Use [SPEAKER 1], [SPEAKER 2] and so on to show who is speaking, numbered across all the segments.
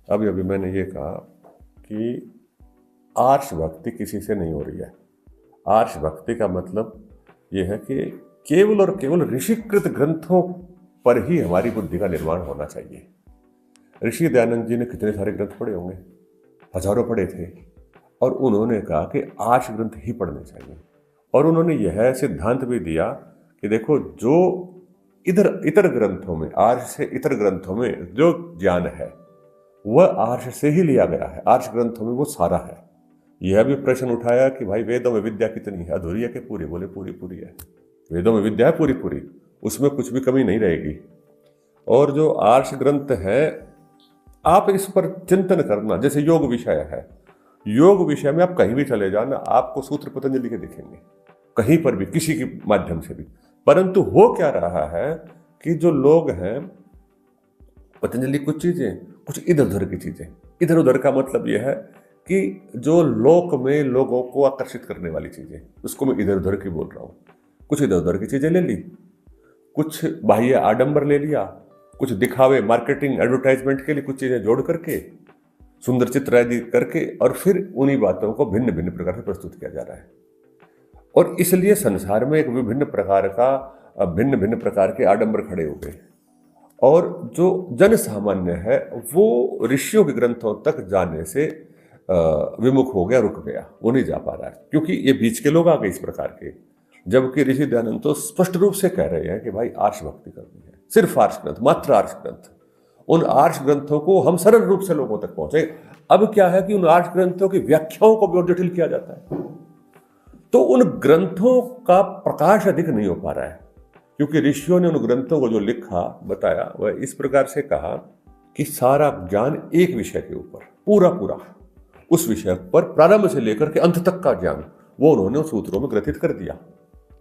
[SPEAKER 1] अभी अभी मैंने ये कहा कि आर्ष भक्ति किसी से नहीं हो रही है। आर्ष भक्ति का मतलब ये है कि केवल और केवल ऋषिकृत ग्रंथों पर ही हमारी बुद्धि का निर्माण होना चाहिए। ऋषि दयानंद जी ने कितने सारे ग्रंथ पढ़े होंगे, हजारों पढ़े थे, और उन्होंने कहा कि आर्ष ग्रंथ ही पढ़ने चाहिए। और उन्होंने यह सिद्धांत भी दिया कि देखो, जो इतर ग्रंथों में, आर्ष से इतर ग्रंथों में जो ज्ञान है वह आर्ष से ही लिया गया है, आर्ष ग्रंथों में वो सारा है। यह भी प्रश्न उठाया कि भाई वेदों में विद्या कितनी है, अधूरी है कि पूरी? बोले पूरी पूरी है। वेदों में विद्या है पूरी पूरी, उसमें कुछ भी कमी नहीं रहेगी। और जो आर्ष ग्रंथ है, आप इस पर चिंतन करना, जैसे योग विषय है, योग विषय में आप कहीं भी चले जाना, आपको सूत्र पतंजलि के दिखेंगे, कहीं पर भी, किसी के माध्यम से भी। परंतु हो क्या रहा है कि जो लोग हैं, पतंजलि कुछ चीजें, कुछ इधर उधर की चीजें, इधर उधर का मतलब यह है कि जो लोक में लोगों को आकर्षित करने वाली चीजें, उसको मैं इधर उधर की बोल रहा हूँ। कुछ इधर उधर की चीजें ले ली, कुछ बाह्य आडंबर ले लिया, कुछ दिखावे, मार्केटिंग, एडवर्टाइजमेंट के लिए कुछ चीजें जोड़ करके, सुंदर चित्र आदि करके, और फिर उन्हीं बातों को भिन्न भिन्न प्रकार से प्रस्तुत किया जा रहा है। और इसलिए संसार में एक भिन्न भिन्न प्रकार के आडंबर खड़े हो गए। और जो जन सामान्य है वो ऋषियों के ग्रंथों तक जाने से विमुख हो गया, रुक गया, वो नहीं जा पा रहा है, क्योंकि ये बीच के लोग आ गए इस प्रकार के। जबकि ऋषि दयानंद तो स्पष्ट रूप से कह रहे हैं कि भाई आर्ष भक्ति करनी है, सिर्फ आर्ष ग्रंथ, मात्र आर्ष ग्रंथ। उन आर्ष ग्रंथों को हम सरल रूप से लोगों तक पहुंचे। अब क्या है कि उन आर्ष ग्रंथों की व्याख्याओं को भी और जटिल किया जाता है, तो उन ग्रंथों का प्रकाश अधिक नहीं हो पा रहा है। क्योंकि ऋषियों ने उन ग्रंथों को जो लिखा, बताया, वह इस प्रकार से कहा कि सारा ज्ञान एक विषय के ऊपर, पूरा पूरा उस विषय पर प्रारंभ से लेकर के अंत तक का ज्ञान वो उन्होंने उस सूत्रों में ग्रथित कर दिया।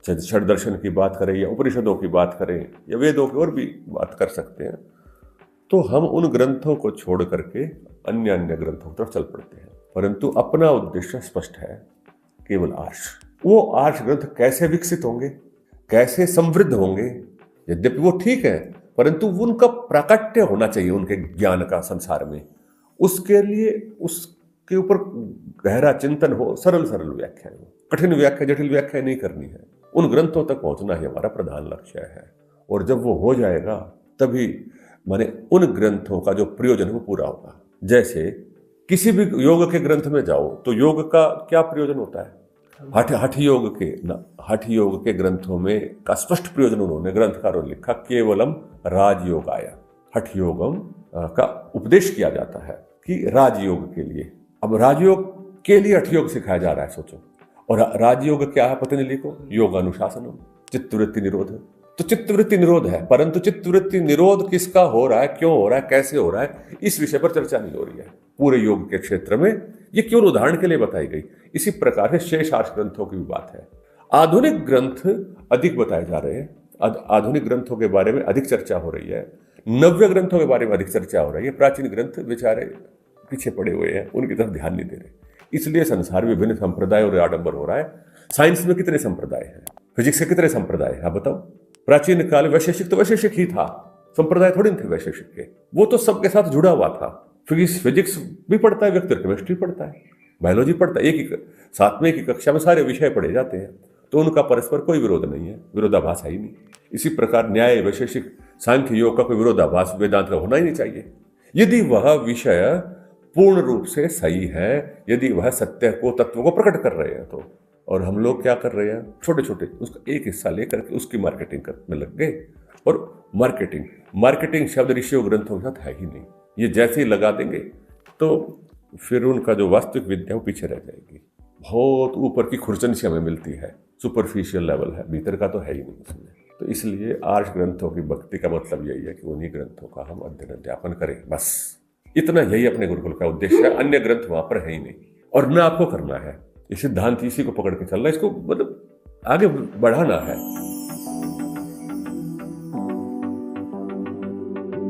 [SPEAKER 1] चाहे षड दर्शन की बात करें या उपनिषदों की बात करें या वेदों की और भी बात कर सकते हैं। तो हम उन ग्रंथों को छोड़ करके अन्य अन्य ग्रंथों की तरफ चल पड़ते हैं, परंतु अपना उद्देश्य स्पष्ट है, केवल आर्ष। वो आर्ष ग्रंथ कैसे विकसित होंगे, कैसे समृद्ध होंगे, यद्यपि वो ठीक है, परंतु उनका प्राकट्य होना चाहिए उनके ज्ञान का संसार में। उसके लिए उसके ऊपर गहरा चिंतन हो, सरल सरल व्याख्या हो, कठिन व्याख्या, जटिल व्याख्या नहीं करनी है। उन ग्रंथों तक पहुंचना ही हमारा प्रधान लक्ष्य है। और जब वो हो जाएगा तभी माने उन ग्रंथों का जो प्रयोजन है वो पूरा होगा। जैसे किसी भी योग के ग्रंथ में जाओ तो योग का क्या प्रयोजन होता है? हठ योग के ग्रंथों में का स्पष्ट प्रयोजन उन्होंने ग्रंथकारों ने लिखा, केवलम राजयोगाय, हठ योगम का उपदेश किया जाता है कि राजयोग के लिए। अब राजयोग के लिए हठ योग सिखाया जा रहा है, सोचो। और राजयोग क्या है पतंजलि को? योगानुशासनम, चित्तवृत्ति निरोध। तो चित्तवृत्ति निरोध है, परंतु चित्तवृत्ति निरोध किसका हो रहा है, क्यों हो रहा है, कैसे हो रहा है, इस विषय पर चर्चा नहीं हो रही है पूरे योग के क्षेत्र में। ये केवल उदाहरण के लिए बताई गई। इसी प्रकार से शेष आर्ष ग्रंथों की भी बात है। आधुनिक ग्रंथ अधिक बताए जा रहे हैं, आधुनिक ग्रंथों के बारे में अधिक चर्चा हो रही है, नव्य ग्रंथों के बारे में अधिक चर्चा हो रही है। प्राचीन ग्रंथ बेचारे पीछे पड़े हुए हैं, उनकी तरफ ध्यान नहीं दे रहे। इसलिए संसार में विभिन्न संप्रदाय और आडंबर हो रहा है। साइंस में कितने संप्रदाय हैं, फिजिक्स के कितने संप्रदाय हैं, आप बताओ। प्राचीन काल वैशेषिक तो वैशेषिक ही था, संप्रदाय थोड़ी थे वैशेषिक के, वो तो सबके साथ जुड़ा हुआ था। फिजिक्स भी पढ़ता है व्यक्ति, केमिस्ट्री पढ़ता है, बायोलॉजी पढ़ता है, एक ही साथ में एक ही कक्षा में सारे विषय पढ़े जाते हैं, तो उनका परस्पर कोई विरोध नहीं है, विरोधाभास है ही नहीं। इसी प्रकार न्याय, वैशेषिक, सांख्य, योग का कोई विरोधाभास वेदांत का होना ही नहीं चाहिए। यदि वह विषय पूर्ण रूप से सही है, यदि वह सत्य को, तत्व को प्रकट कर रहे हैं तो। और हम लोग क्या कर रहे हैं, छोटे छोटे उसका एक हिस्सा लेकर के उसकी मार्केटिंग करने लग गए। और मार्केटिंग शब्द ऋषियों ग्रंथों के साथ है ही नहीं। ये जैसे ही लगा देंगे तो फिर उनका जो वास्तविक विद्या वो पीछे रह जाएगी। बहुत ऊपर की खुरचन सी हमें मिलती है, सुपरफिशियल लेवल है, भीतर का तो है ही नहीं उसमें। तो इसलिए आर्ष ग्रंथों की भक्ति का मतलब यही है कि उन्हीं ग्रंथों का हम अध्ययन अध्यापन करें, बस इतना यही अपने गुरुकुल का उद्देश्य है। अन्य ग्रंथ वहां पर है ही नहीं, और न आपको करना है। ये सिद्धांत इसी को पकड़ के चलना है, इसको मतलब आगे बढ़ाना है।